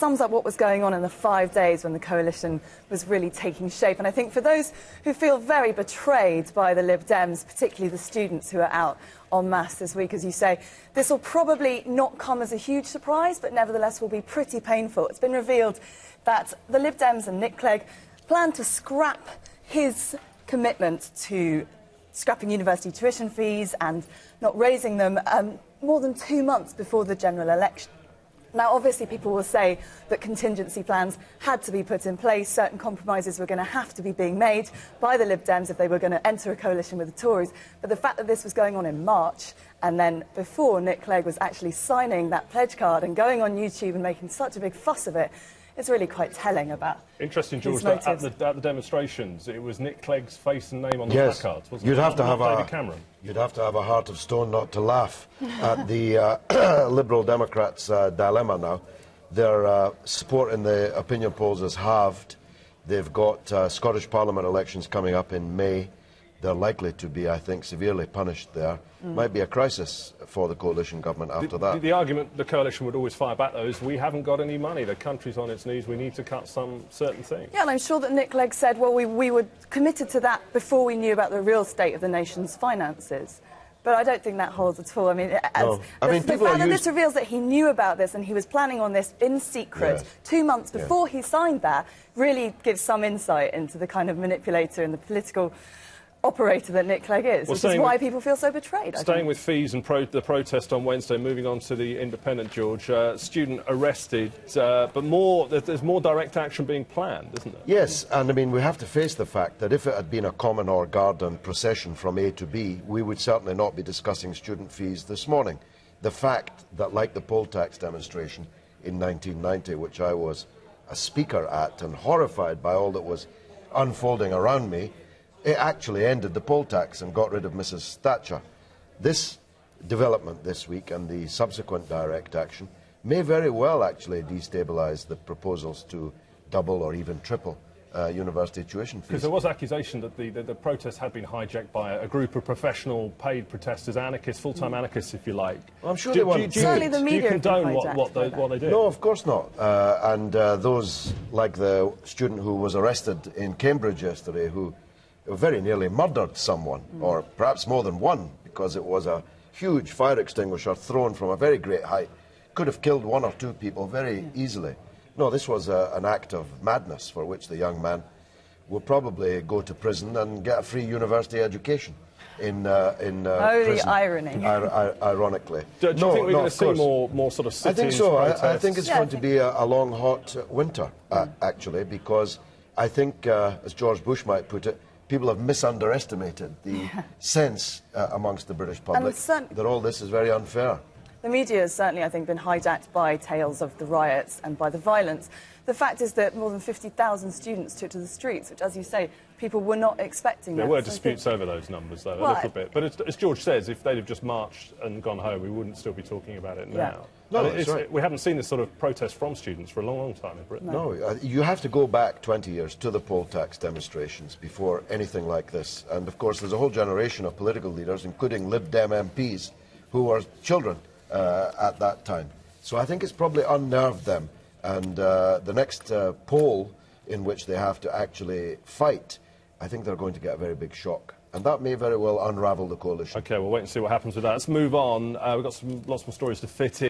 sums up what was going on in the 5 days when the coalition was really taking shape. And I think for those who feel very betrayed by the Lib Dems, particularly the students who are out en masse this week, as you say, this will probably not come as a huge surprise, but nevertheless will be pretty painful. It's been revealed that the Lib Dems and Nick Clegg plan to scrap his commitment to scrapping university tuition fees and not raising them more than 2 months before the general election. Now, obviously, people will say that contingency plans had to be put in place. Certain compromises were going to have to be being made by the Lib Dems if they were going to enter a coalition with the Tories. But the fact that this was going on in March, and then before Nick Clegg was actually signing that pledge card and going on YouTube and making such a big fuss of it, it's really quite telling about Interesting, George, that at the demonstrations, it was Nick Clegg's face and name on the placards, wasn't it? David Cameron. You'd have to have a heart of stone not to laugh at the Liberal Democrats' dilemma now. Their support in the opinion polls is halved. They've got Scottish Parliament elections coming up in May. They're likely to be, I think, severely punished there. Might be a crisis for the coalition government after that. The argument the coalition would always fire back, though, is we haven't got any money. The country's on its knees. We need to cut some certain things. Yeah, and I'm sure that Nick Clegg said, well, we were committed to that before we knew about the real state of the nation's finances. But I don't think that holds at all. I mean, the fact that this reveals that he knew about this and he was planning on this in secret 2 months before he signed that really gives some insight into the kind of manipulator and the political operator that Nick Clegg is, which is why people feel so betrayed. Staying with fees and the protest on Wednesday, moving on to the Independent, George, student arrested, but there's more direct action being planned, isn't there? Yes, and I mean, we have to face the fact that if it had been a common or garden procession from A to B, we would certainly not be discussing student fees this morning. The fact that, like the poll tax demonstration in 1990, which I was a speaker at and horrified by all that was unfolding around me, it actually ended the poll tax and got rid of Mrs. Thatcher. This development this week and the subsequent direct action may very well actually destabilise the proposals to double or even triple university tuition fees. Because there was accusation that the protest had been hijacked by a group of professional paid protesters, anarchists, full-time anarchists, if you like. Well, I'm sure they weren't. Certainly the media do you condone what they did? No, of course not. And those, like the student who was arrested in Cambridge yesterday, who very nearly murdered someone, or perhaps more than one, because it was a huge fire extinguisher thrown from a very great height. Could have killed 1 or 2 people very easily. No, this was an act of madness for which the young man will probably go to prison and get a free university education in prison. The irony. Ironically. Do you think we're going to see more sort of sit-ins? I think so. I think it's going to be a long, hot winter, actually, because I think, as George Bush might put it, people have misunderestimated the sense amongst the British public that all this is very unfair. The media has certainly, I think, been hijacked by tales of the riots and by the violence. The fact is that more than 50,000 students took to the streets, which, as you say, people were not expecting. There were disputes over those numbers, though, a little bit. But as George says, if they'd have just marched and gone home, we wouldn't still be talking about it now. No, that's right. We haven't seen this sort of protest from students for a long, long time in Britain. No, you have to go back 20 years to the poll tax demonstrations before anything like this. And, of course, there's a whole generation of political leaders, including Lib Dem MPs, who were children at that time. So I think it's probably unnerved them. And the next poll in which they have to actually fight, I think they're going to get a very big shock. And that may very well unravel the coalition. OK, we'll wait and see what happens with that. Let's move on. We've got lots more stories to fit in.